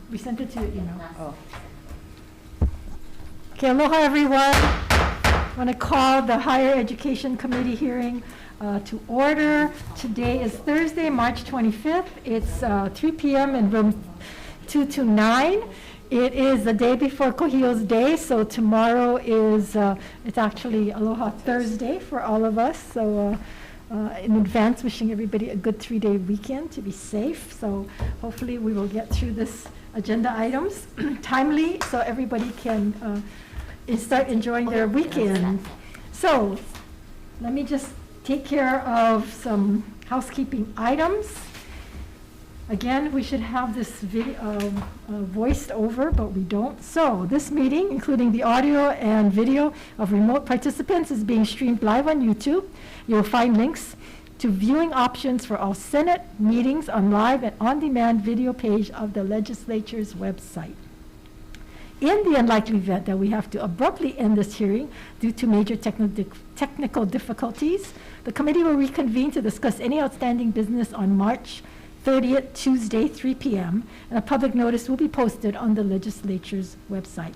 We sent it to your email. Oh. Okay, aloha everyone. I want to call the Higher Education Committee hearing to order. Today is Thursday, March 25th. It's 3 p.m. in room 229. It is the day before Kohio's Day, so tomorrow is, it's actually Aloha Thursday for all of us. So in advance, wishing everybody a good 3-day weekend to be safe. So hopefully we will get through this agenda items timely so everybody can start enjoying their weekend. So let me just take care of some housekeeping items. Again, we should have this video voiced over, but we don't. So this meeting, including the audio and video of remote participants, is being streamed live on YouTube. You'll find links to viewing options for all Senate meetings on live and on-demand video page of the legislature's website. In the unlikely event that we have to abruptly end this hearing due to major technical difficulties, the committee will reconvene to discuss any outstanding business on March 30th, Tuesday, 3 p.m., and a public notice will be posted on the legislature's website.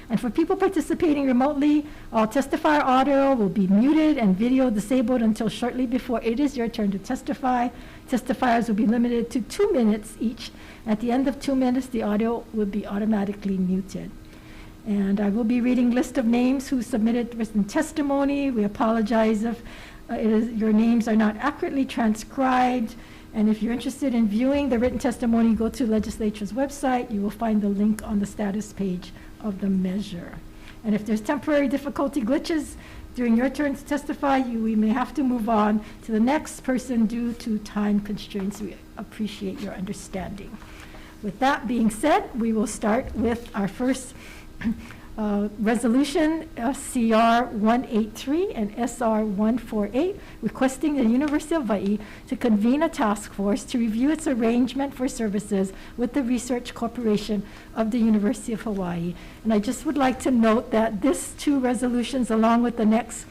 And for people participating remotely, all testifier audio will be muted and video disabled until shortly before it is your turn to testify. Testifiers will be limited to 2 minutes each. At the end of 2 minutes, the audio will be automatically muted. And I will be reading list of names who submitted written testimony. We apologize if your names are not accurately transcribed. And if you're interested in viewing the written testimony, go to legislature's website. You will find the link on the status page of the measure. And if there's temporary difficulty glitches during your turn to testify, we may have to move on to the next person due to time constraints. We appreciate your understanding. With that being said, we will start with our first resolution, CR 183 and SR 148, requesting the University of Hawai'i to convene a task force to review its arrangement for services with the Research Corporation of the University of Hawaii. And I just would like to note that these two resolutions, along with the next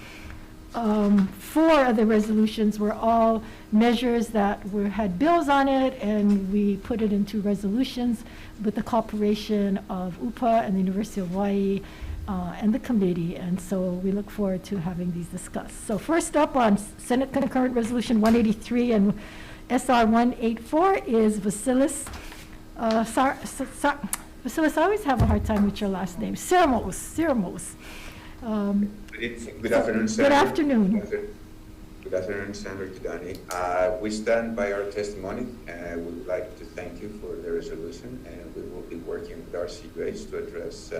4 of the resolutions, were all measures that had bills on it, and we put it into resolutions with the cooperation of UPA and the University of Hawaii and the committee, and so we look forward to having these discussed. So first up on Senate Concurrent Resolution 183 and SR 184 is Vasilis. Vasilis, I always have a hard time with your last name. Sirmos. Good afternoon, Senator. Good afternoon. Good afternoon, Senator Kidani. We stand by our testimony. We would like to thank you for the resolution, and we will be working with our CUH to address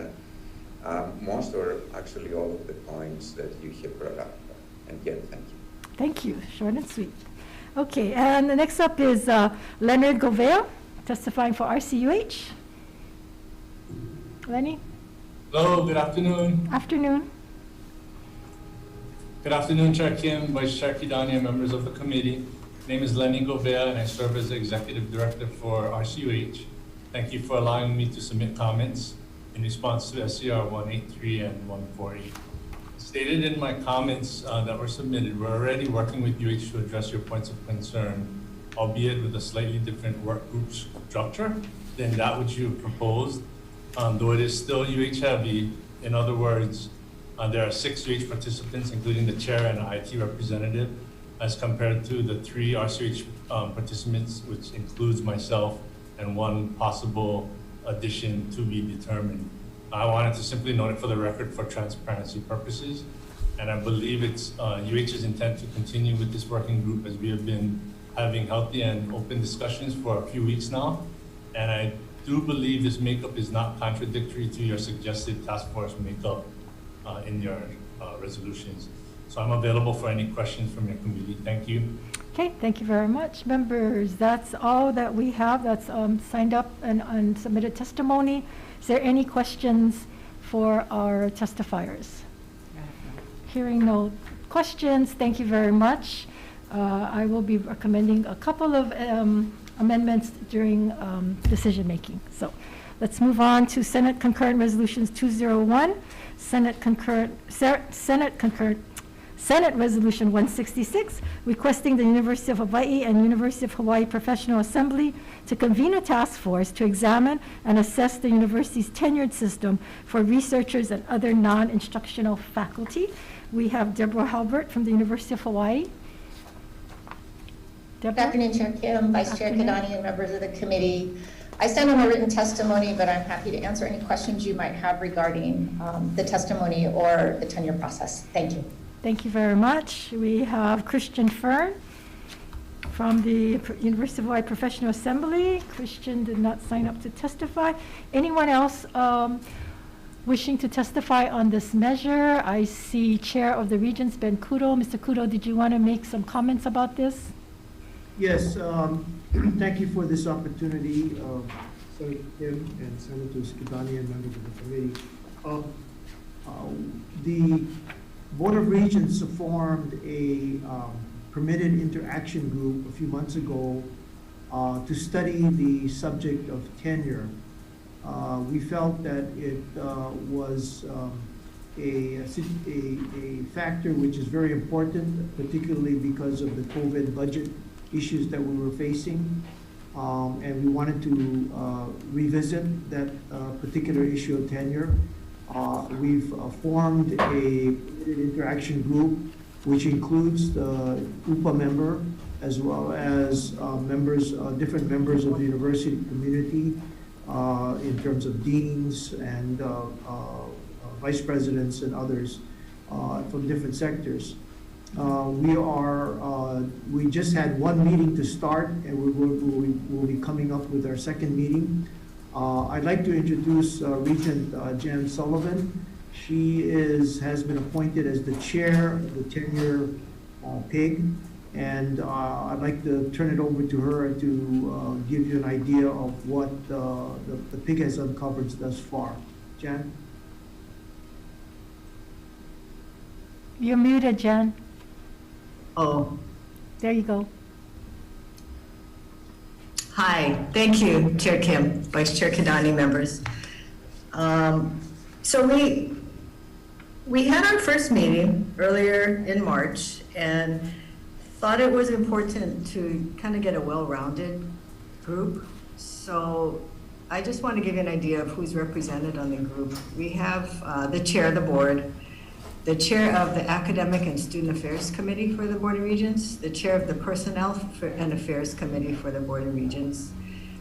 most or actually all of the points that you have brought up. And again, thank you. Thank you. Short and sweet. Okay, and the next up is Leonard Govea, testifying for RCUH. Lenny? Hello, good afternoon. Afternoon. Good afternoon, Chair Kim, Vice Chair Kidani, and members of the committee. My name is Lenny Govea, and I serve as the Executive Director for RCUH. Thank you for allowing me to submit comments in response to SCR 183 and 148. Stated in my comments that were submitted, we're already working with UH to address your points of concern, albeit with a slightly different work group structure than that which you proposed, though it is still UH heavy. In other words, there are 6 UH participants, including the chair and an IT representative, as compared to the 3 RCUH participants, which includes myself and 1 possible addition to be determined. I wanted to simply note it for the record for transparency purposes, and I believe it's UH's intent to continue with this working group as we have been having healthy and open discussions for a few weeks now, and I do believe this makeup is not contradictory to your suggested task force makeup in your resolutions. So I'm available for any questions from your committee. Thank you. Okay, thank you very much. Members, that's all that we have that's signed up and submitted testimony. Is there any questions for our testifiers? Hearing no questions, thank you very much. I will be recommending a couple of amendments during decision making. So let's move on to Senate Concurrent Resolutions 201. Senate concurrent Senate Resolution 166, requesting the University of Hawaii and University of Hawaii Professional Assembly to convene a task force to examine and assess the university's tenured system for researchers and other non-instructional faculty. We have Deborah Halbert from the University of Hawaii. Good Deborah? afternoon, Chair Kim, Vice Chair Afternoon. Kadani, and members of the committee. I stand on my written testimony, but I'm happy to answer any questions you might have regarding the testimony or the tenure process. Thank you. Thank you very much. We have Christian Fern from the University of Hawaii Professional Assembly. Christian did not sign up to testify. Anyone else wishing to testify on this measure? I see Chair of the Regents, Ben Kudo. Mr. Kudo, did you want to make some comments about this? Yes, thank you for this opportunity, Senator Kim and Senators Kidani and members of the committee. The Board of Regents formed a permitted interaction group a few months ago to study the subject of tenure. We felt that it was a factor which is very important, particularly because of the COVID budget issues that we were facing. And we wanted to revisit that particular issue of tenure. We've formed a interaction group which includes the UPA member as well as members, different members of the university community in terms of deans and vice presidents and others from different sectors. We just had one meeting to start, and we'll be coming up with our second meeting. I'd like to introduce Regent Jan Sullivan. She has been appointed as the chair of the tenure PIG, and I'd like to turn it over to her to give you an idea of what the PIG has uncovered thus far. Jan? You're muted, Jan. Oh, There you go. hi. Thank you, Chair Kim, Vice Chair Kadani, members. So we had our first meeting earlier in March and thought it was important to kind of get a well-rounded group. So I just want to give you an idea of who's represented on the group. We have the chair of the board, the chair of the Academic and Student Affairs Committee for the Board of Regents, the chair of the Personnel and Affairs Committee for the Board of Regents.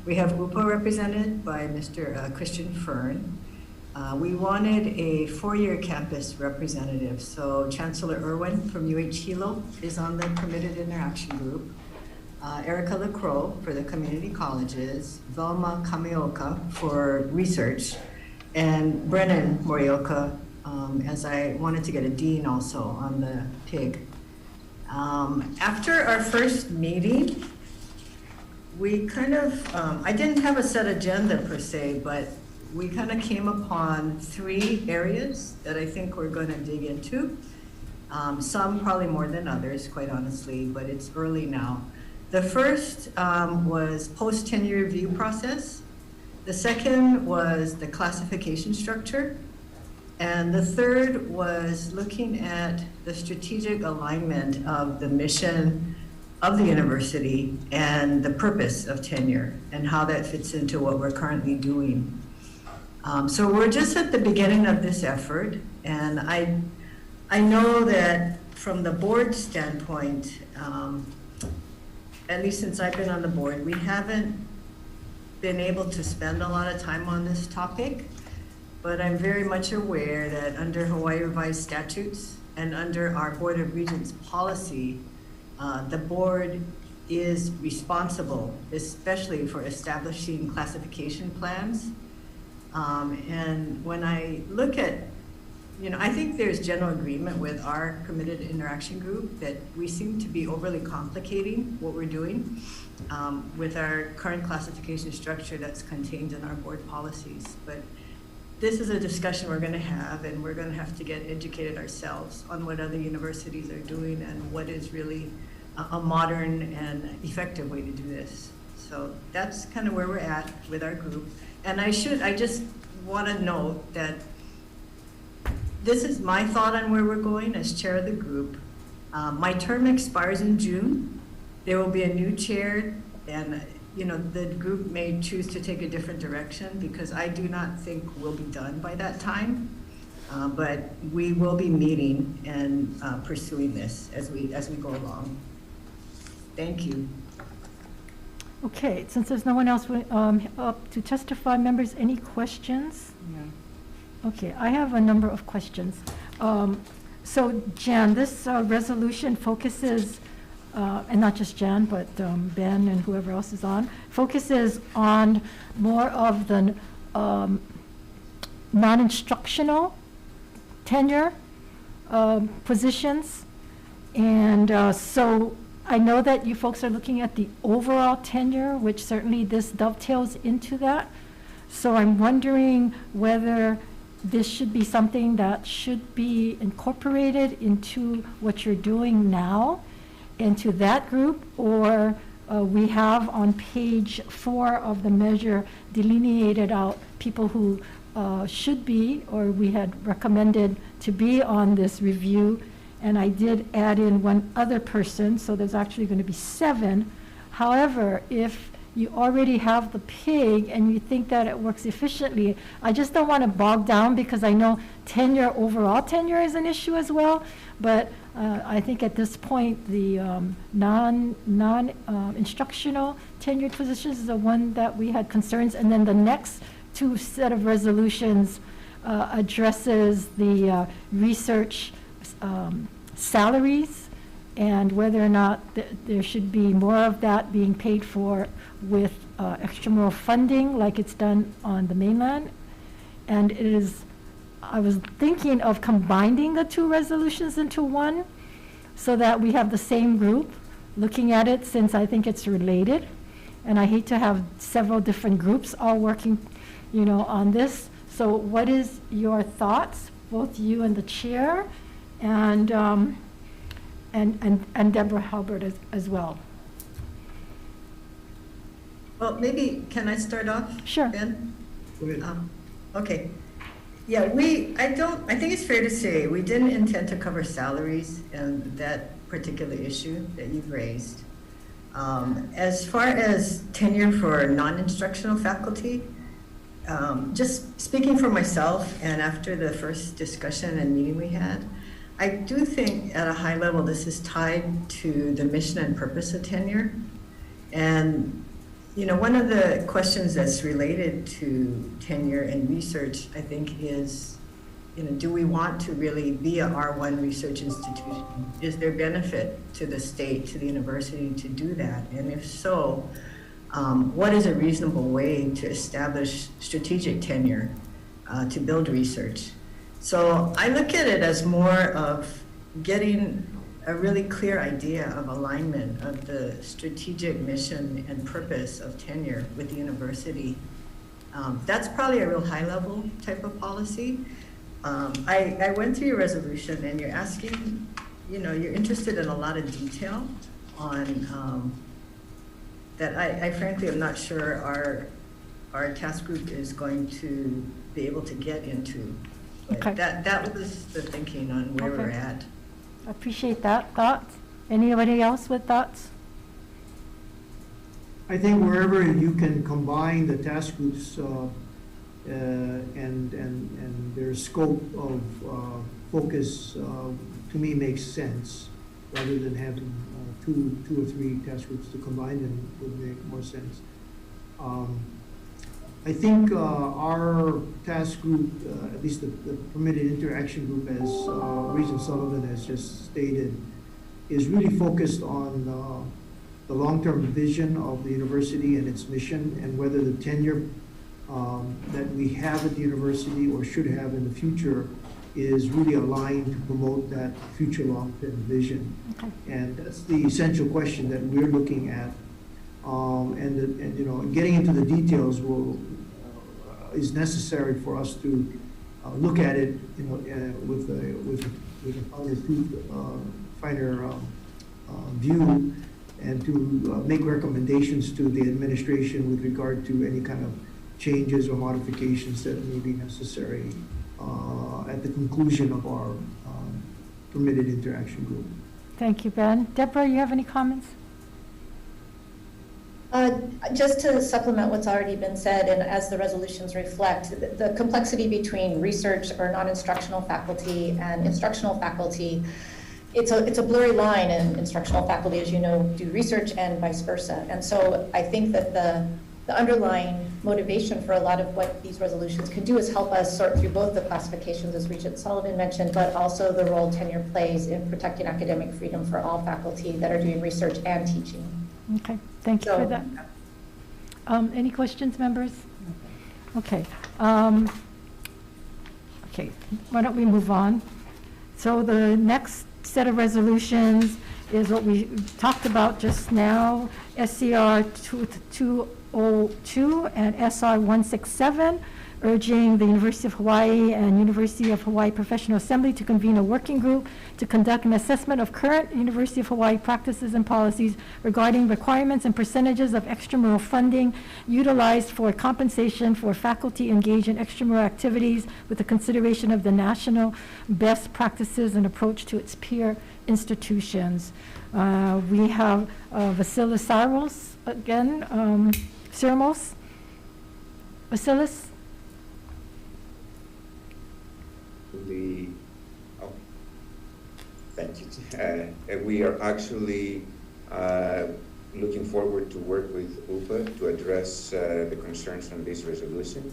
We have UPA represented by Mr. Christian Fern. We wanted a four-year campus representative, so Chancellor Irwin from UH Hilo is on the permitted interaction group. Erica LaCroix for the community colleges, Velma Kamioka for research, and Brennan Morioka, as I wanted to get a dean also on the PIG. After our first meeting, we kind of, I didn't have a set agenda per se, but we kind of came upon three areas that I think we're going to dig into. Some probably more than others, quite honestly, but it's early now. The first was post-tenure review process. The second was the classification structure. And the third was looking at the strategic alignment of the mission of the university and the purpose of tenure and how that fits into what we're currently doing. So we're just at the beginning of this effort, and I know that from the board standpoint, at least since I've been on the board, we haven't been able to spend a lot of time on this topic. But I'm very much aware that under Hawaii revised statutes and under our Board of Regents policy, the board is responsible, especially for establishing classification plans. And when I look at, I think there's general agreement with our committed interaction group that we seem to be overly complicating what we're doing with our current classification structure that's contained in our board policies. But this is a discussion we're going to have, and we're going to have to get educated ourselves on what other universities are doing and what is really a modern and effective way to do this. So that's kind of where we're at with our group. And I just want to note that this is my thought on where we're going as chair of the group, My term expires in June. There will be a new chair, and the group may choose to take a different direction because I do not think we'll be done by that time. But we will be meeting and pursuing this as we go along. Thank you. Okay, since there's no one else up to testify, members, any questions? Yeah. Okay, I have a number of questions. So Jan, this resolution focuses, and not just Jan, but Ben and whoever else is on, focuses on more of the non-instructional tenure positions. And so I know that you folks are looking at the overall tenure, which certainly this dovetails into that. So I'm wondering whether this should be something that should be incorporated into what you're doing now, into that group, or we have on page 4 of the measure delineated out people who should be, or we had recommended to be on this review. And I did add in one other person, so there's actually going to be 7. However, if you already have the PIG and you think that it works efficiently, I just don't want to bog down, because I know tenure, overall tenure is an issue as well. But I think at this point, the non-instructional tenured positions is the one that we had concerns. And then the next 2 set of resolutions addresses the research salaries, and whether or not there should be more of that being paid for with extramural funding like it's done on the mainland. And I was thinking of combining the 2 resolutions into one so that we have the same group looking at it, since I think it's related. And I hate to have several different groups all working, on this. So what is your thoughts, both you and the chair, and Deborah Halbert as well? Well, maybe, can I start off? Sure. Ben? Go ahead. Okay. Yeah, I think it's fair to say we didn't intend to cover salaries and that particular issue that you've raised. As far as tenure for non-instructional faculty, just speaking for myself, and after the first discussion and meeting we had, I do think at a high level this is tied to the mission and purpose of tenure. And one of the questions that's related to tenure and research, I think, is, do we want to really be a R1 research institution? Is there benefit to the state, to the university to do that? And if so, what is a reasonable way to establish strategic tenure to build research? So I look at it as more of getting a really clear idea of alignment of the strategic mission and purpose of tenure with the university. That's probably a real high level type of policy. I went through your resolution, and you're asking, you're interested in a lot of detail on that I frankly am not sure our task group is going to be able to get into. But Okay. that was the thinking on where Okay. we're at. Appreciate that. Thoughts? Anybody else with thoughts? I think wherever you can combine the task groups and their scope of focus, to me, makes sense, rather than having two or three task groups. To combine them would make more sense. I think our task group, at least the permitted interaction group, as Regent Sullivan has just stated, is really focused on the long-term vision of the university and its mission, and whether the tenure that we have at the university or should have in the future is really aligned to promote that future long-term vision. Okay. And that's the essential question that we're looking at. And getting into the details is necessary for us to look at it, with a finer view, and to make recommendations to the administration with regard to any kind of changes or modifications that may be necessary at the conclusion of our permitted interaction group. thank you, Ben. Deborah, you have any comments? Just to supplement what's already been said, and as the resolutions reflect, the complexity between research or non-instructional faculty and instructional faculty, it's a blurry line, and instructional faculty, as you know, do research and vice versa. And so I think that the underlying motivation for a lot of what these resolutions can do is help us sort through both the classifications, as Regent Sullivan mentioned, but also the role tenure plays in protecting academic freedom for all faculty that are doing research and teaching. Okay, thank you for that. Any questions, members? Okay. Okay, why don't we move on? So the next set of resolutions is what we talked about just now, SCR 202 and SR 167, urging the University of Hawaii and University of Hawaii Professional Assembly to convene a working group to conduct an assessment of current University of Hawaii practices and policies regarding requirements and percentages of extramural funding utilized for compensation for faculty engaged in extramural activities with the consideration of the national best practices and approach to its peer institutions. We have Vasilis Saros again, Sirmos. Vasilis? Thank you. We are actually looking forward to work with UPA to address the concerns on this resolution.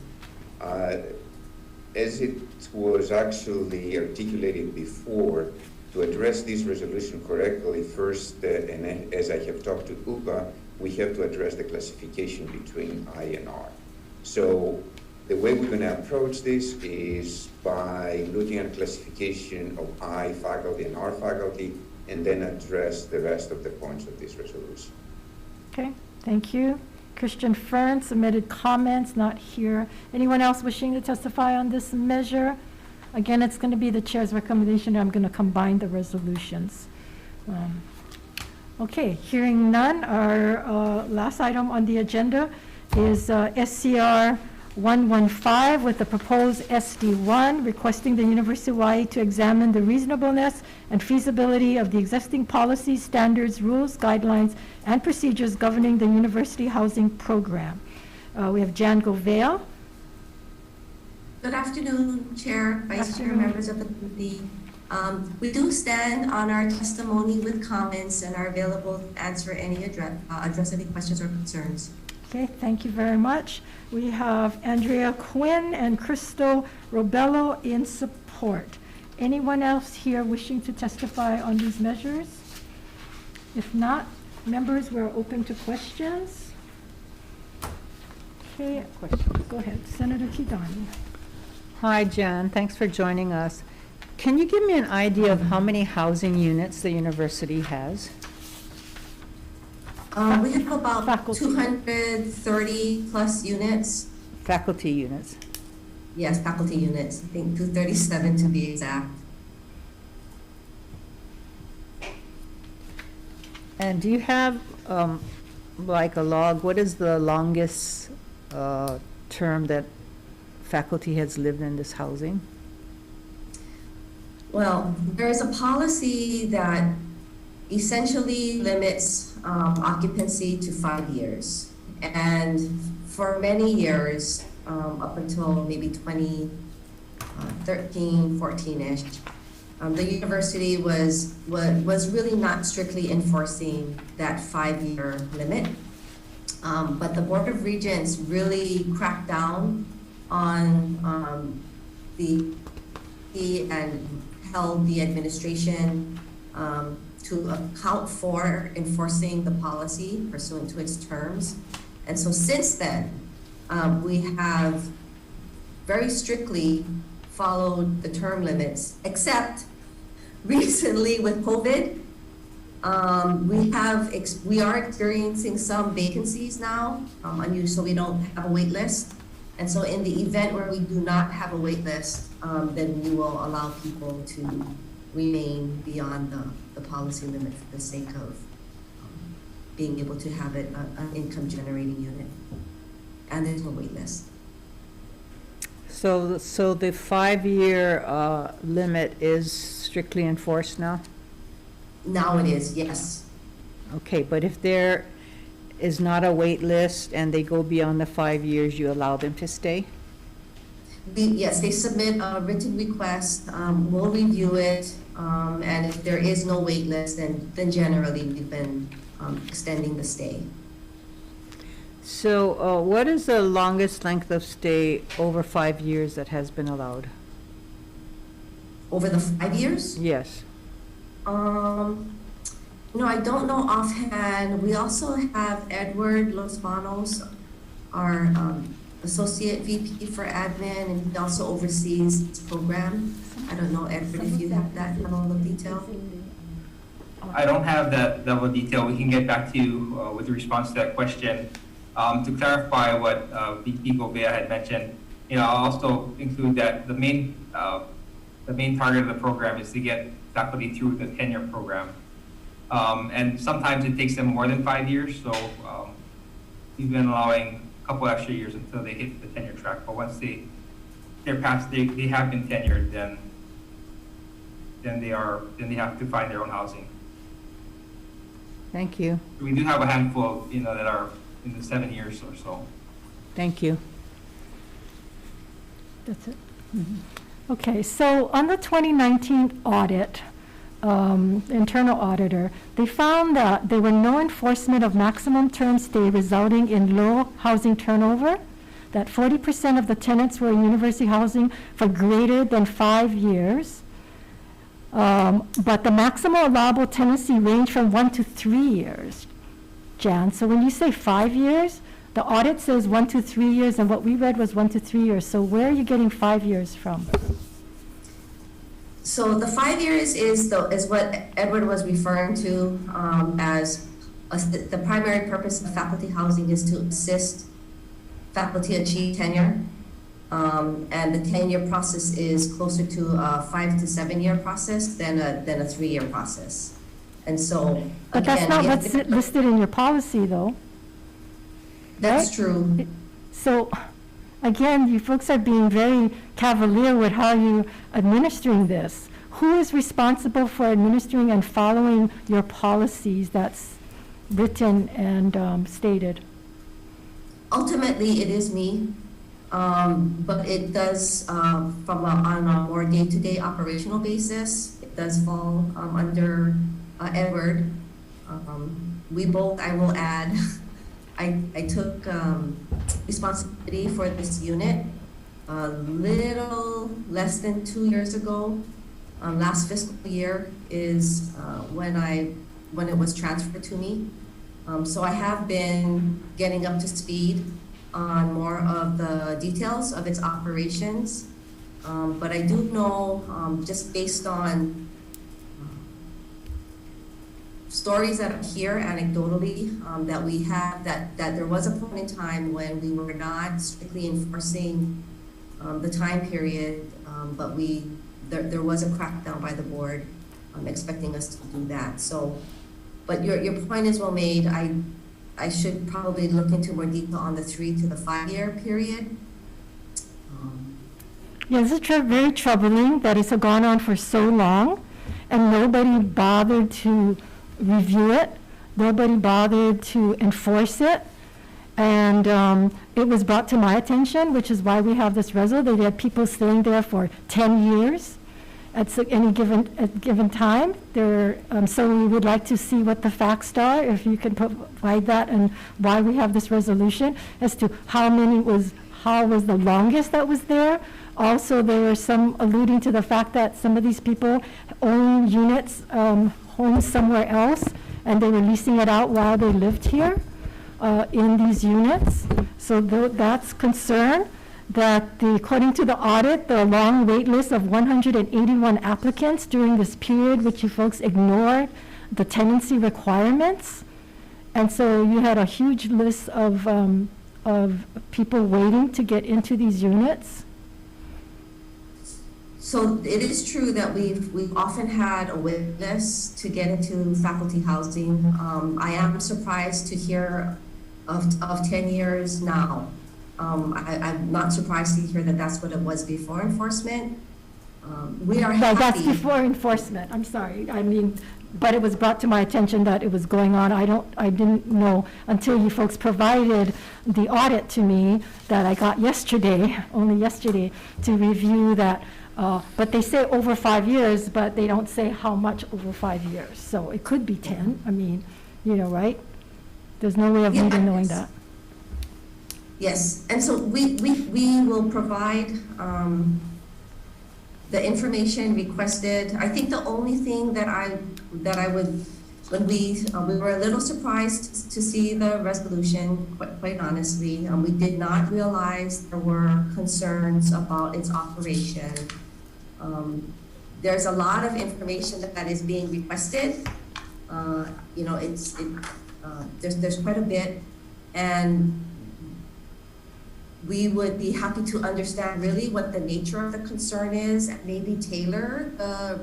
As it was actually articulated before, to address this resolution correctly, first, and as I have talked to UPA, we have to address the classification between I and R. So the way we're going to approach this is by looking at classification of I faculty and R faculty, and then address the rest of the points of this resolution. Okay, thank you. Christian Fern submitted comments, not here. Anyone else wishing to testify on this measure? Again, it's going to be the chair's recommendation. I'm going to combine the resolutions. Okay, hearing none, our last item on the agenda is SCR 115 with the proposed SD1 requesting the University of Hawaii to examine the reasonableness and feasibility of the existing policies, standards, rules, guidelines, and procedures governing the university housing program. We have Jan Govea. Good afternoon, Chair, Vice Chair, members of the committee. We do stand on our testimony with comments and are available to answer any address any questions or concerns. Okay, thank you very much. We have Andrea Quinn and Crystal Robello in support. Anyone else here wishing to testify on these measures? If not, members, we're open to questions. Okay, questions. Go ahead, Senator Kidani. Hi, Jan. Thanks for joining us. Can you give me an idea of how many housing units the university has? We have about Faculty. 230 plus units. Faculty units. Yes, faculty units. I think 237 to be exact. And do you have like a log? What is the longest term that faculty has lived in this housing? Well, there is a policy that essentially limits occupancy to 5 years. And for many years, up until maybe 2013, 14-ish, the university was really not strictly enforcing that 5-year limit. But the Board of Regents really cracked down on and held the administration to account for enforcing the policy pursuant to its terms. And so since then, we have very strictly followed the term limits, except recently with COVID, we are experiencing some vacancies now, so we don't have a wait list. And so in the event where we do not have a wait list, then we will allow people to remain beyond the policy limit for the sake of being able to have it an income generating unit. And there's no wait list. So the 5-year limit is strictly enforced now? Now it is, yes. Okay, but if there is not a wait list and they go beyond the 5 years, you allow them to stay? Yes, they submit a written request, we'll review it, and if there is no wait list, then generally we've been extending the stay. So what is the longest length of stay over 5 years that has been allowed? Over the 5 years? Yes. No, I don't know offhand. We also have Edward Los Banos, our Associate VP for Admin, and he also oversees this program. I don't know, Edward, if you have that level of detail. I don't have that level of detail. We can get back to you with a response to that question. To clarify what VP Gobea had mentioned, I'll also include that the main target of the program is to get faculty through the tenure program. And sometimes it takes them more than 5 years, so we've been allowing a couple extra years until they hit the tenure track. But once they're past, they have been tenured, then they have to find their own housing. Thank you. We do have a handful, that are in the 7 years or so. Thank you. That's it. Okay, so on the 2019 audit, internal auditor, they found that there were no enforcement of maximum term stay resulting in low housing turnover, that 40% of the tenants were in university housing for greater than 5 years, but the maximum allowable tenancy ranged from 1 to 3 years. Jan, so when you say 5 years, the audit says 1 to 3 years, and what we read was 1 to 3 years. So where are you getting 5 years from? So the 5 years is what Edward was referring to as the primary purpose of faculty housing is to assist faculty achieve tenure. And the tenure process is closer to a 5 to 7 year process than a 3 year process. And so, But that's not what's listed in your policy, though. That's right? true. So, again, you folks are being very cavalier with how you're administering this. Who is responsible for administering and following your policies that's written and stated? Ultimately, it is me, but it does, on a more day-to-day operational basis, it does fall under Edward. We both, I will add, I took responsibility for this unit a little less than 2 years ago. Last fiscal year is when it was transferred to me. So I have been getting up to speed on more of the details of its operations. But I do know, just based on stories that I hear anecdotally, that we have, that there was a point in time when we were not strictly enforcing the time period, but there was a crackdown by the board expecting us to do that. So, but your point is well made. I should probably look into more detail on the 3 to the 5 year period. Yeah, this is very troubling that it's gone on for so long and nobody bothered to review it. Nobody bothered to enforce it. And it was brought to my attention, which is why we have this resolution. They had people staying there for 10 years at any given time. So we would like to see what the facts are, if you can provide that, and why we have this resolution as to how was the longest that was there. Also, there were some alluding to the fact that some of these people own units, homes somewhere else, and they were leasing it out while they lived here in these units. So that's concern that according to the audit, the long wait list of 181 applicants during this period, which you folks ignored the tenancy requirements. And so you had a huge list of people waiting to get into these units. So it is true that we've often had a wait list to get into faculty housing. I am surprised to hear of 10 years now. I'm not surprised to hear that that's what it was before enforcement. We are No, that's happy. before enforcement, I'm sorry. I mean, but it was brought to my attention that it was going on. I didn't know until you folks provided the audit to me that I got yesterday, only yesterday, to review that. But they say over 5 years, but they don't say how much over 5 years. So it could be 10, I mean, right? There's no way of really knowing Yes. that. Yes, and so we will provide the information requested. I think the only thing that I would, when we were a little surprised to see the resolution, quite honestly. We did not realize there were concerns about its operation. There's a lot of information that is being requested. There's quite a bit, and we would be happy to understand really what the nature of the concern is, and maybe tailor the.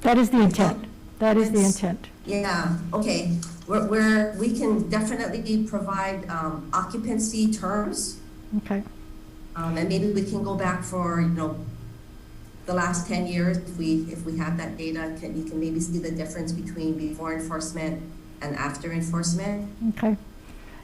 That is the intent. That is the It's- intent. Yeah, okay. We can definitely provide occupancy terms, Okay. and maybe we can go back for, the last 10 years, if we have that data, you can maybe see the difference between before enforcement and after enforcement. Okay.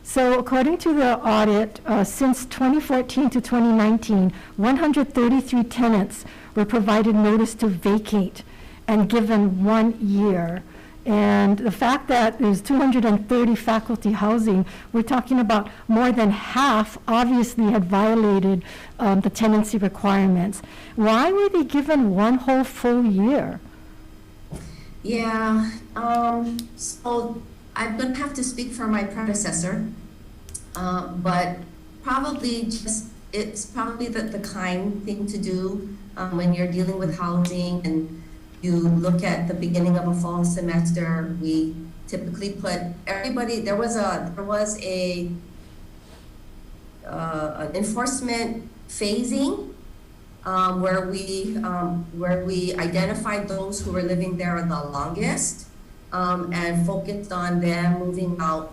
So according to the audit, since 2014 to 2019, 133 tenants were provided notice to vacate and given 1 year. And the fact that there's 230 faculty housing, we're talking about more than half obviously had violated the tenancy requirements. Why were they given one whole full year? Yeah, so I'm gonna have to speak for my predecessor, but probably it's probably the kind thing to do when you're dealing with housing and you look at the beginning of a fall semester. We typically put everybody, there was an enforcement phasing where we identified those who were living there the longest and focused on them moving out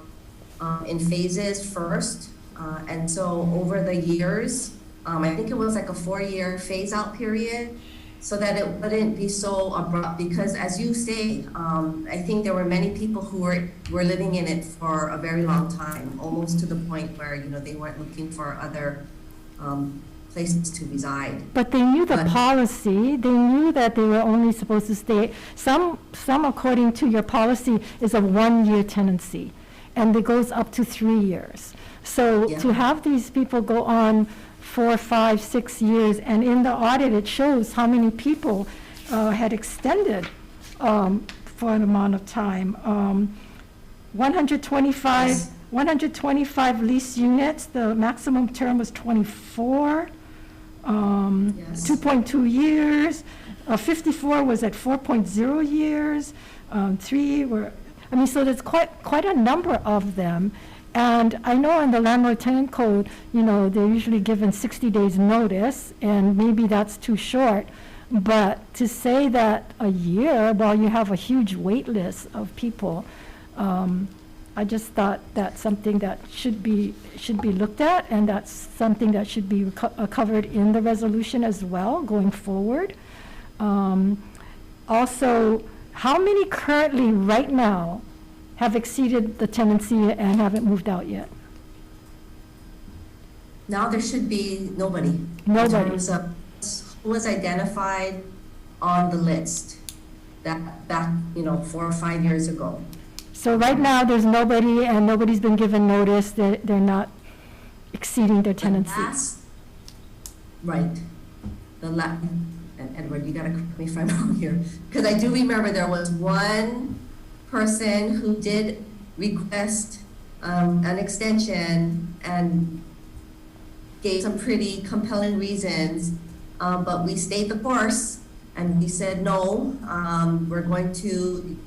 in phases first. And so over the years, I think it was like a 4-year phase out period, so that it wouldn't be so abrupt, because as you say, I think there were many people who were living in it for a very long time, almost to the point where, they weren't looking for other places to reside. But they knew the But- policy, they knew that they were only supposed to stay, some according to your policy is a 1-year tenancy, and it goes up to 3 years. So Yeah. to have these people go on 4, 5, 6 years, and in the audit, it shows how many people had extended for an amount of time. 125, Yes. 125 lease units, the maximum term was 24. Yes. 2.2 years, 54 was at 4.0 years, 3 were, so there's quite a number of them. And I know in the landlord tenant code, they're usually given 60 days notice, and maybe that's too short. But to say that a year, while you have a huge wait list of people, I just thought that's something that should be looked at, and that's something that should be covered in the resolution as well going forward. Also, how many currently right now have exceeded the tenancy and haven't moved out yet? Now there should be nobody. Nobody. In terms of who was identified on the list back 4 or 5 years ago. So right now, there's nobody, and nobody's been given notice that they're not exceeding their tenancy. Right. And Edward, you gotta correct me if I'm wrong here, because I do remember there was one person who did request an extension and gave some pretty compelling reasons, but we stayed the course and we said, no, we're going to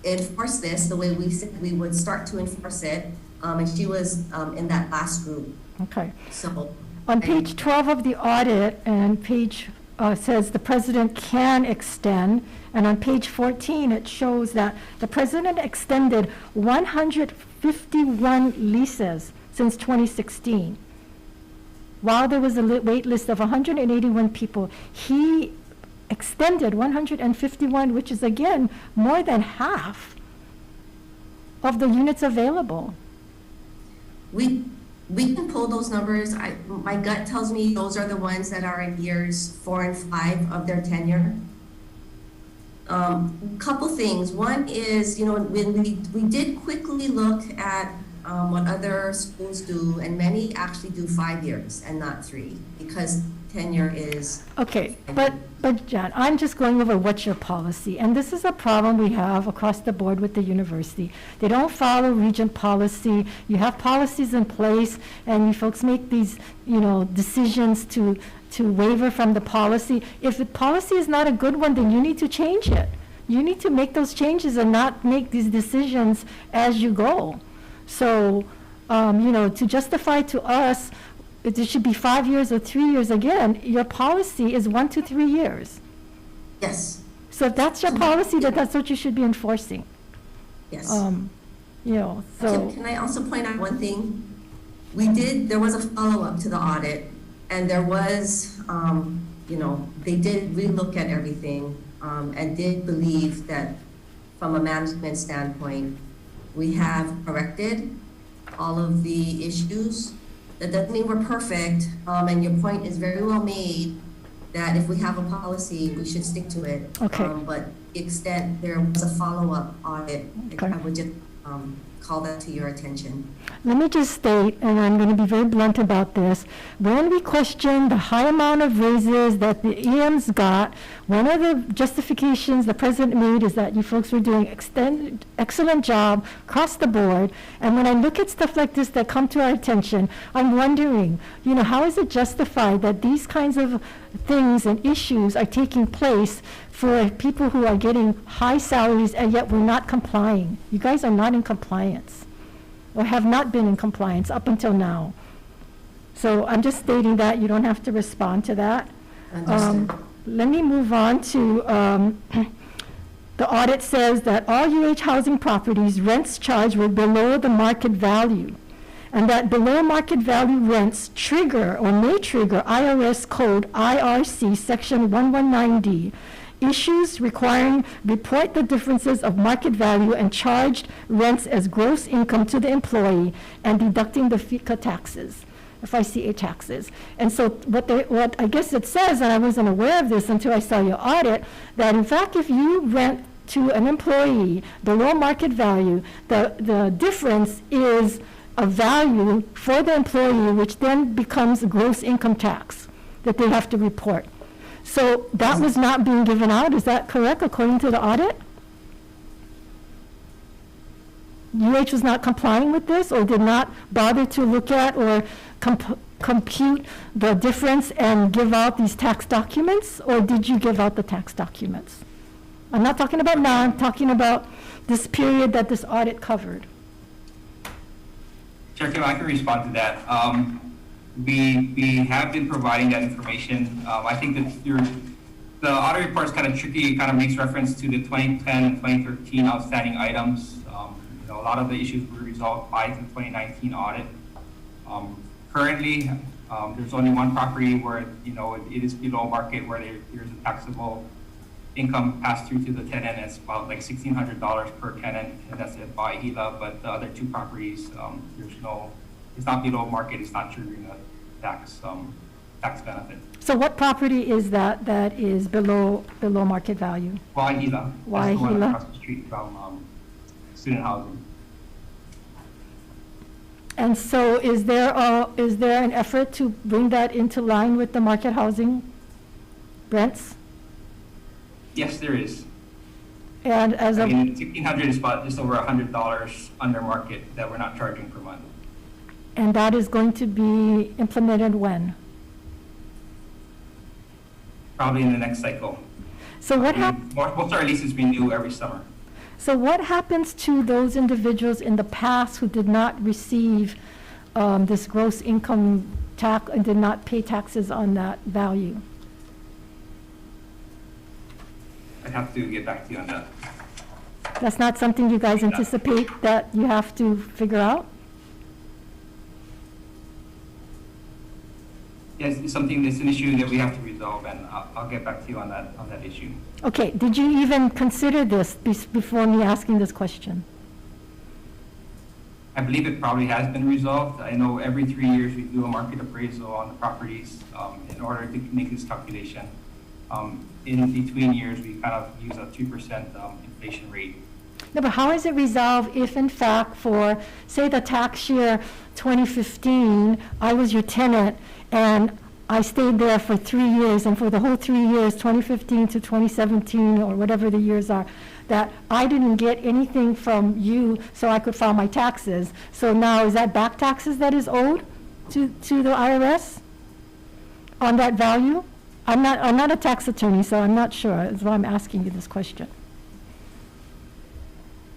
enforce this the way we said we would start to enforce it, and she was in that last group. Okay. So On page 12 of the audit, and page says the president can extend, and on page 14, it shows that the president extended 151 leases since 2016. While there was a wait list of 181 people, he extended 151, which is again more than half of the units available. We can pull those numbers. My gut tells me those are the ones that are in years 4 and 5 of their tenure. Couple things. One is, when we did quickly look at what other schools do, and many actually do 5 years and not 3, because tenure is. Okay, but Jan, I'm just going over what's your policy, and this is a problem we have across the board with the university. They don't follow Regent policy. You have policies in place, and you folks make these, decisions to waiver from the policy. If the policy is not a good one, then you need to change it. You need to make those changes and not make these decisions as you go. So, to justify to us, it should be 5 years or 3 years, again, your policy is 1 to 3 years. Yes. So if that's your policy, that's what you should be enforcing. Yes. So. Can I also point out one thing? There was a follow-up to the audit, and there was, they did relook at everything, and did believe that from a management standpoint, we have corrected all of the issues. That doesn't mean we're perfect, and your point is very well made, that if we have a policy, we should stick to it. Okay. But the extent there was a follow-up audit, Okay. I would just call that to your attention. Let me just state, and I'm going to be very blunt about this, when we question the high amount of raises that the EMs got, one of the justifications the president made is that you folks were doing excellent job across the board, and when I look at stuff like this that come to our attention, I'm wondering, how is it justified that these kinds of things and issues are taking place for people who are getting high salaries and yet we're not complying? You guys are not in compliance, or have not been in compliance up until now. So I'm just stating that. You don't have to respond to that. Understood. Let me move on to, the audit says that all UH housing properties, rents charged were below the market value, and that below market value rents trigger or may trigger IRS Code IRC Section 119D, issues requiring report the differences of market value and charged rents as gross income to the employee and deducting the FICA taxes, FICA taxes. And so what I guess it says, and I wasn't aware of this until I saw your audit, that in fact if you rent to an employee below market value, the difference is a value for the employee, which then becomes gross income tax that they have to report. So that was not being given out, is that correct, according to the audit? UH was not complying with this, or did not bother to look at or compute the difference and give out these tax documents, or did you give out the tax documents? I'm not talking about now, I'm talking about this period that this audit covered. Chair Kim, I can respond to that. We have been providing that information. I think that the audit report is kind of tricky. It kind of makes reference to the 2010 and 2013 outstanding items. A lot of the issues were resolved by the 2019 audit. Currently, there's only one property where it is below market, where there's a taxable income passed through to the tenant. It's about like $1,600 per tenant, and that's at Hawai'i. But the other 2 properties, it's not below market. It's not triggering a tax benefit. So what property is that is below market value? Hawai'i. That's the one across the street from student housing. And so is there an effort to bring that into line with the market housing rents? Yes, there is. And as of, $1,600 is about just over $100 under market that we're not charging per month. and that is going to be implemented when? Probably in the next cycle. So what happens? Most of our leases renew every summer. So what happens to those individuals in the past who did not receive this gross income tax and did not pay taxes on that value? I'd have to get back to you on that. That's not something you guys anticipate that you have to figure out? yes, it's something that's an issue that we have to resolve, and I'll get back to you on that issue. Okay, did you even consider this before me asking this question? I believe it probably has been resolved. I know every 3 years we do a market appraisal on the properties in order to make this calculation. In between years, we kind of use a 2% inflation rate. No, but how is it resolved if in fact for, say, the tax year 2015, I was your tenant and I stayed there for 3 years, and for the whole 3 years, 2015 to 2017, or whatever the years are, that I didn't get anything from you so I could file my taxes. So now is that back taxes that is owed to the IRS on that value? I'm not a tax attorney, so I'm not sure. That's why I'm asking you this question.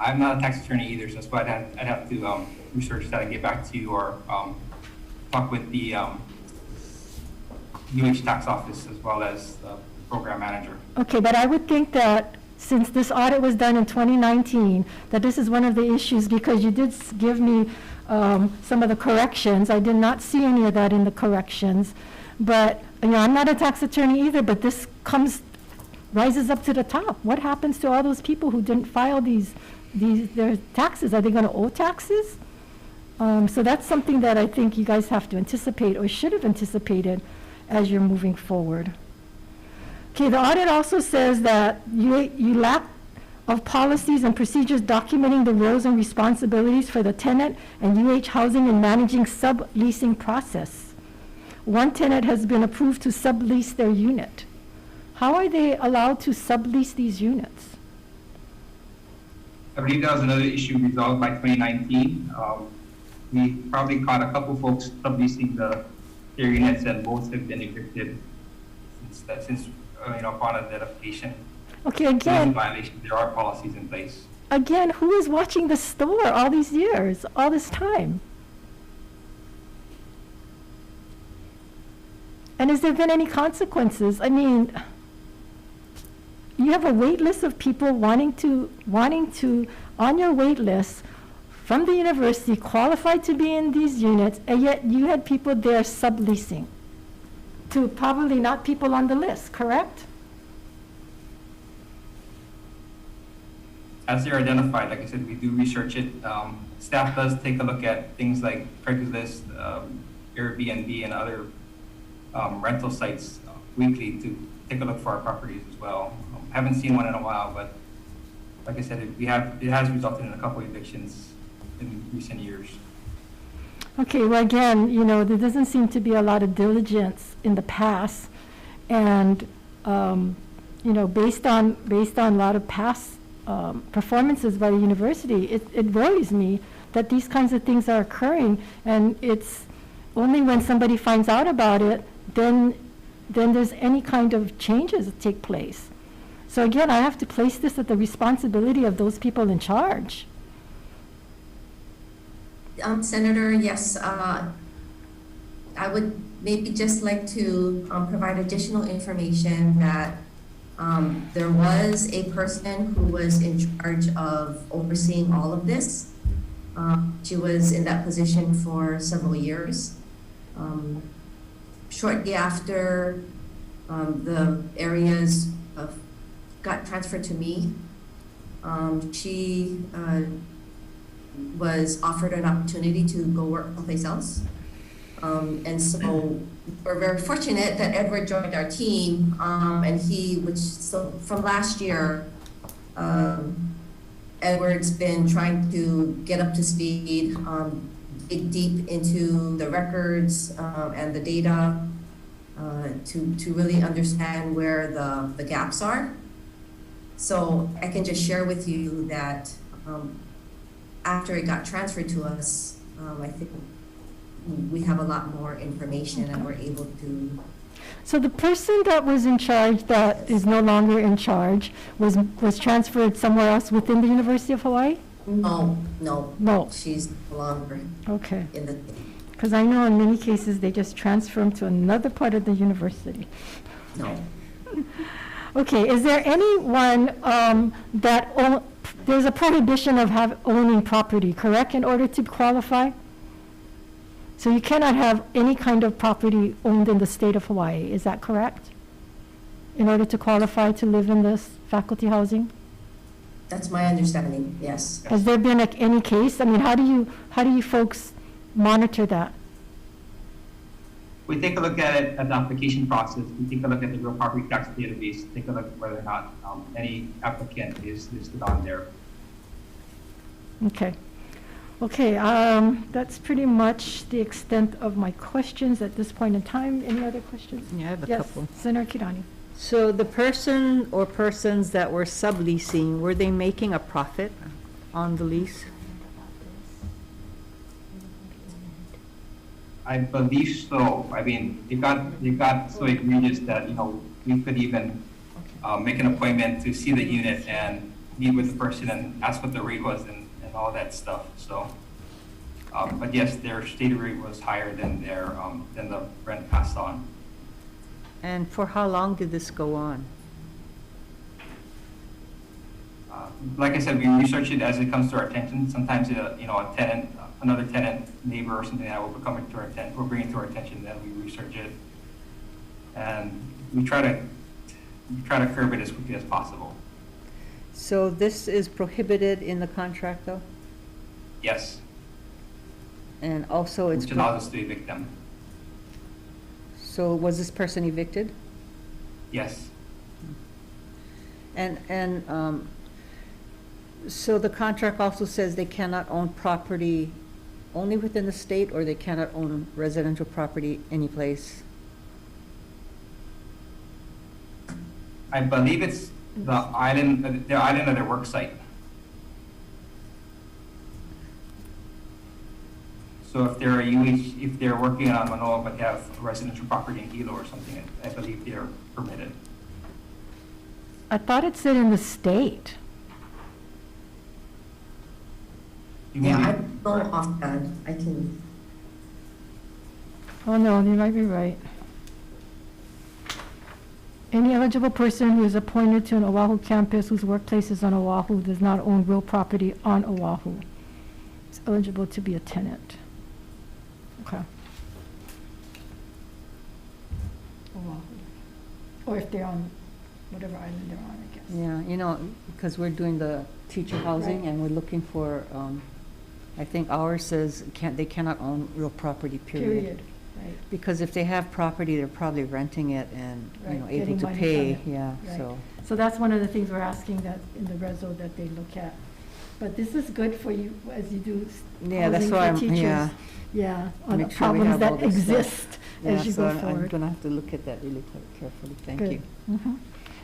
I'm not a tax attorney either, so that's why I'd have to research that and get back to you, or talk with the UH tax office as well as the program manager. Okay, but I would think that since this audit was done in 2019, that this is one of the issues, because you did give me some of the corrections. I did not see any of that in the corrections. But, I'm not a tax attorney either, but this rises up to the top. What happens to all those people who didn't file their taxes? Are they going to owe taxes? So that's something that I think you guys have to anticipate, or should have anticipated, as you're moving forward. Okay, the audit also says that you lack of policies and procedures documenting the roles and responsibilities for the tenant and UH Housing in managing subleasing process. One tenant has been approved to sublease their unit. How are they allowed to sublease these units? I believe that was another issue resolved by 2019. We probably caught a couple folks subleasing their units, and both have been evicted since upon identification. Okay, There's a again, violation. There are policies in place. again, who is watching the store all these years, all this time? And has there been any consequences? I mean, you have a wait list of people wanting to, on your wait list from the university, qualified to be in these units, and yet you had people there subleasing to probably not people on the list, correct? As they're identified, like I said, we do research it. Staff does take a look at things like Craigslist, Airbnb, and other rental sites weekly to take a look for our properties as well. Haven't seen one in a while, but like I said, it has resulted in a couple evictions in recent years. Okay, well, again, there doesn't seem to be a lot of diligence in the past, and based on a lot of past performances by the university, it worries me that these kinds of things are occurring, and it's only when somebody finds out about it, then there's any kind of changes that take place. So again, I have to place this at the responsibility of those people in charge. Senator, yes, I would maybe just like to provide additional information that there was a person who was in charge of overseeing all of this. She was in that position for several years. Shortly after the areas got transferred to me, she was offered an opportunity to go work someplace else. And so we're very fortunate that Edward joined our team, and from last year, Edward's been trying to get up to speed, dig deep into the records and the data to really understand where the gaps are. So I can just share with you that after it got transferred to us, I think we have a lot more information and we're able to. So the person that was in charge that is no longer in charge was transferred somewhere else within the University of Hawaii? No. No. She's no longer Okay. in the. Because I know in many cases they just transfer them to another part of the university. No. Okay, is there anyone there's a prohibition of owning property, correct, in order to qualify? So you cannot have any kind of property owned in the state of Hawaii, is that correct? In order to qualify to live in this faculty housing? That's my understanding, yes. Has there been like any case? I mean, how do you folks monitor that? We take a look at it at the application process. We take a look at the real property tax database, take a look at whether or not any applicant is listed on there. Okay. Okay, that's pretty much the extent of my questions at this point in time. Any other questions? Yeah, I have a Yes, couple. Senator Kirani. So the person or persons that were subleasing, were they making a profit on the lease? I believe so. I mean, it got so egregious that, you know, we could even make an appointment to see the unit and meet with the person and ask what the rate was and all that stuff. So, but yes, their stated rate was higher than than the rent passed on. And for how long did this go on? Like I said, we research it as it comes to our attention. Sometimes, you know, a tenant, another tenant, neighbor or something that will come into our attention, will bring it to our attention, then we research it. And we try to curb it as quickly as possible. So this is prohibited in the contract, though? Yes, And also it's, which allows us to evict them. so was this person evicted? Yes. And so the contract also says they cannot own property only within the state, or they cannot own residential property anyplace? I believe it's the island of their work site. So if they're a UH, if they're working on Manoa but have residential property in Hilo or something, I believe they're permitted. I thought it said in the state. You mean Yeah, I the- don't know offhand, I can, Oh, no, you might be right. Any eligible person who is appointed to an Oahu campus whose workplace is on Oahu does not own real property on Oahu is eligible to be a tenant. Okay. Oahu. Or if they're on whatever island they're on, I guess. Yeah, you know, because we're doing the teacher housing Right. and we're looking for, I think ours says they cannot own real property, period. Right. Because if they have property, they're probably renting it and, you know, Right, able getting to money pay, from it. yeah, Right. so. So that's one of the things we're asking that in the reso that they look at. But this is good for you as you do Yeah, that's housing why for I'm, teachers. yeah. Yeah, on the Make sure we problems have all that this stuff. exist Yeah, as you so go I'm forward. gonna have to look at that really carefully, thank Good. you. Mhm.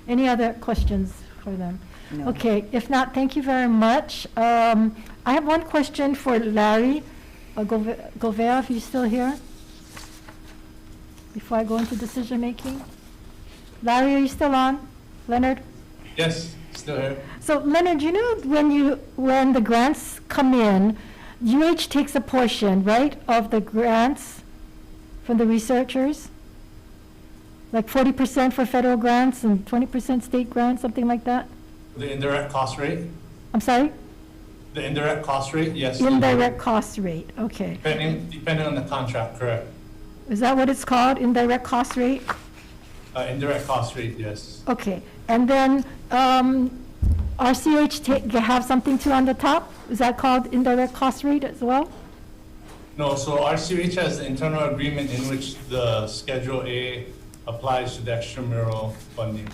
Any other questions for them? No. Okay, if not, thank you very much. I have one question for Larry Govea, if he's still here, before I go into decision-making. Larry, are you still on? Leonard? Yes, still here. So Leonard, you know when the grants come in, UH takes a portion, right, of the grants from the researchers? Like 40% for federal grants and 20% state grants, something like that? The indirect cost rate? I'm sorry? The indirect cost rate, yes. they do. Indirect cost rate, okay. Depending on the contract, correct. Is that what it's called, indirect cost rate? Indirect cost rate, yes. Okay, and then RCH have something too on the top? Is that called indirect cost rate as well? No, so RCH has the internal agreement in which the Schedule A applies to the extramural funding.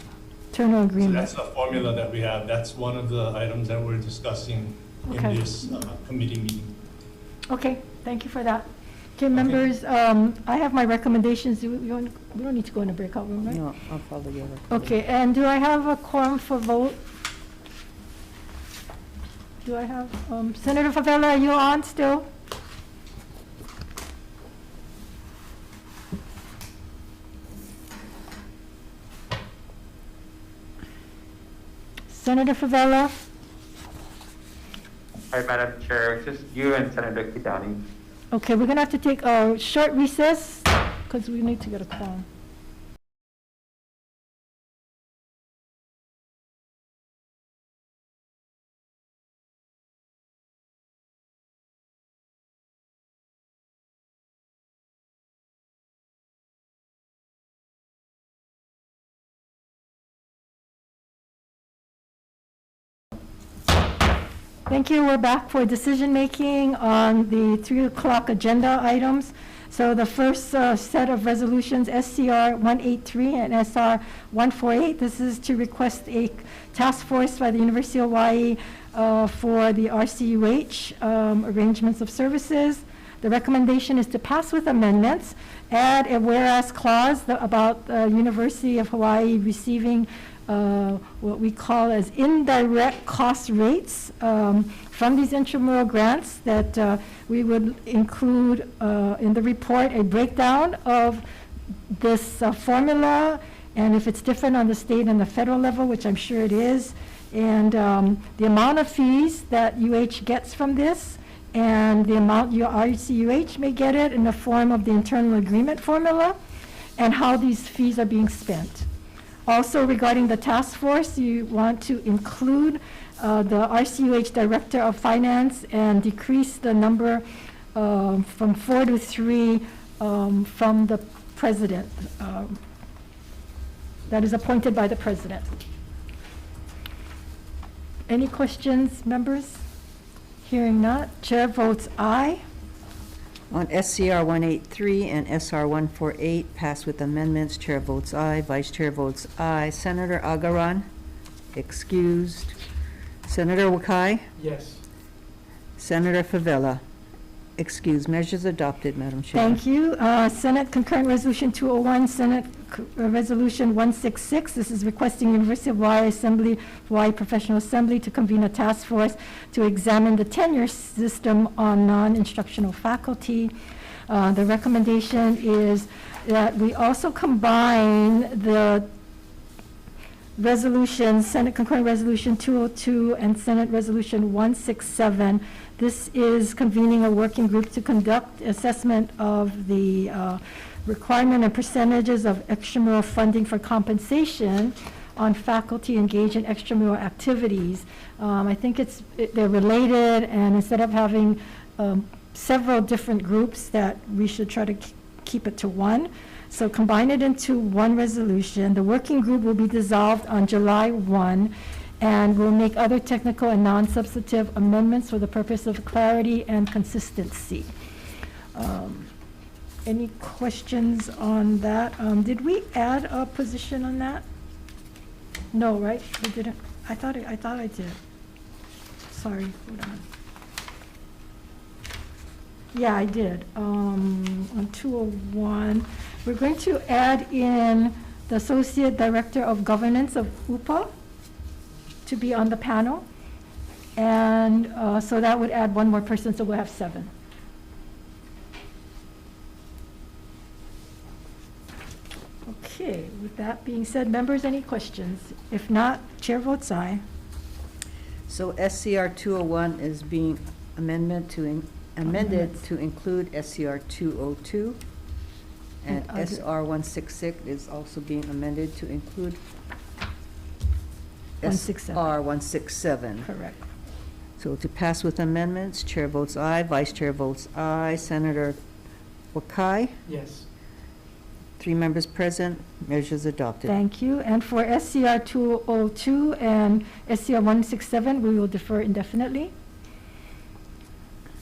Internal So agreement. that's the formula that we have. That's one of the items that we're discussing in Okay. this committee meeting. Okay, thank you for that. Okay, members, I have my recommendations. We don't need to go in a breakout room, right? No, I'll follow you. Okay, and do I have a quorum for vote? Do I have, Senator Favela, are you on still? Senator Favela? Hi, Madam Chair. It's just you and Senator Kidani. Okay, we're gonna have to take a short recess because we need to get a quorum. Thank you. We're back for decision-making on the 3 o'clock agenda items. So the first set of resolutions, SCR 183 and SR 148, this is to request a task force by the University of Hawaii for the RCUH arrangements of services. The recommendation is to pass with amendments, add a whereas clause about the University of Hawaii receiving what we call as indirect cost rates from these intramural grants, that we would include in the report a breakdown of this formula, and if it's different on the state and the federal level, which I'm sure it is, and the amount of fees that UH gets from this, and the amount your RCUH may get it in the form of the internal agreement formula, and how these fees are being spent. Also, regarding the task force, you want to include the RCUH Director of Finance and decrease the number from 4 to 3 from the President that is appointed by the President. Any questions, members? Hearing none, chair votes aye. On SCR 183 and SR 148, passed with amendments, chair votes aye, vice chair votes aye. Senator Agaran, excused. Senator Wakai? Yes. Senator Favela, excused. Measures adopted, Madam Chair. Thank you. Senate Concurrent Resolution 201, Senate Resolution 166. This is requesting University of Hawaii Assembly, Hawaii Professional Assembly to convene a task force to examine the tenure system on non-instructional faculty. The recommendation is that we also combine the resolutions, Senate Concurrent Resolution 202 and Senate Resolution 167. This is convening a working group to conduct assessment of the requirement and percentages of extramural funding for compensation on faculty engaged in extramural activities. I think they're related, and instead of having several different groups, that we should try to keep it to one. So combine it into one resolution. The working group will be dissolved on July 1, and will make other technical and non-substantive amendments for the purpose of clarity and consistency. Any questions on that? Did we add a position on that? No, right? We didn't. I thought I did. Sorry, hold on. Yeah, I did. On 201, we're going to add in the Associate Director of Governance of UPA to be on the panel. And so that would add one more person, so we'll have 7. Okay, with that being said, members, any questions? If not, chair votes aye. So SCR 201 is being amended to include SCR 202. And SR 166 is also being amended to include 167. SR 167. Correct. So to pass with amendments, chair votes aye, vice chair votes aye. Senator Wakai? Yes. 3 members present, measures adopted. Thank you. And for SCR 202 and SCR 167, we will defer indefinitely.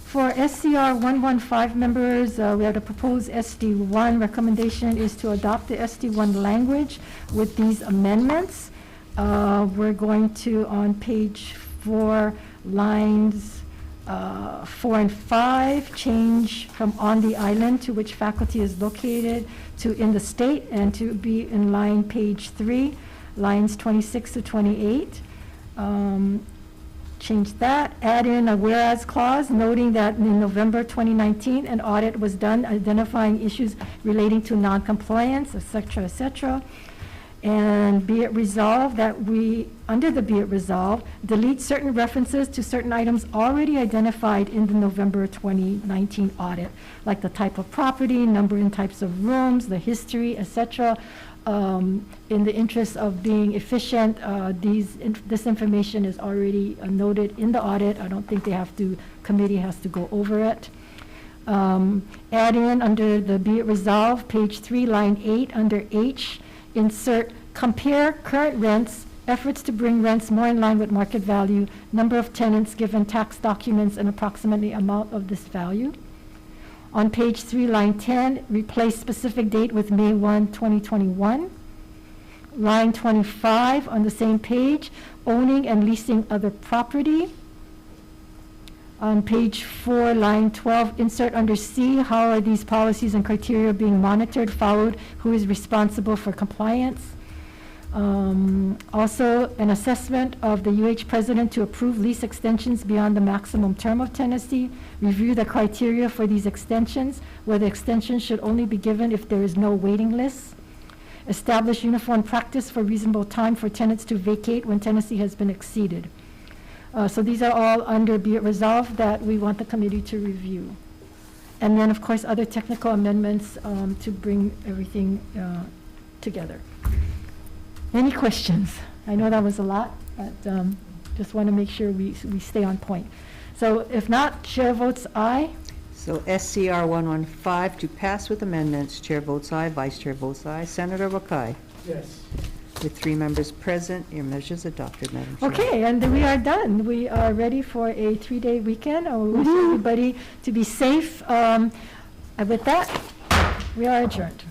For SCR 115 members, we have the proposed SD1. Recommendation is to adopt the SD1 language with these amendments. We're going to, on page 4, lines 4 and 5, change from on the island to which faculty is located to in the state, and to be in line page 3, lines 26 to 28. Change that, add in a whereas clause noting that in November 2019, an audit was done identifying issues relating to non-compliance, et cetera, and be it resolved that we, under the be it resolved, delete certain references to certain items already identified in the November 2019 audit, like the type of property, number and types of rooms, the history, et cetera. In the interest of being efficient, this information is already noted in the audit. I don't think committee has to go over it. Add in under the be it resolved, page 3, line 8, under H, insert compare current rents efforts to bring rents more in line with market value, number of tenants given tax documents and approximately amount of this value. On page 3, line 10, replace specific date with May 1, 2021. Line 25 on the same page, owning and leasing other property. On page 4, line 12, insert under C, how are these policies and criteria being monitored, followed, who is responsible for compliance? Also, an assessment of the UH president to approve lease extensions beyond the maximum term of tenancy, review the criteria for these extensions, whether extensions should only be given if there is no waiting list, establish uniform practice for reasonable time for tenants to vacate when tenancy has been exceeded. So these are all under be it resolved that we want the committee to review. And then, of course, other technical amendments to bring everything together. Any questions? I know that was a lot, but just want to make sure we stay on point. So if not, chair votes aye. So SCR 115 to pass with amendments, chair votes aye, vice chair votes aye. Senator Wakai, Yes. with 3 members present, your measure is adopted, Madam Chair. Okay, and we are done. We are ready for a 3-day weekend. I wish everybody to be safe. And with that, we are adjourned.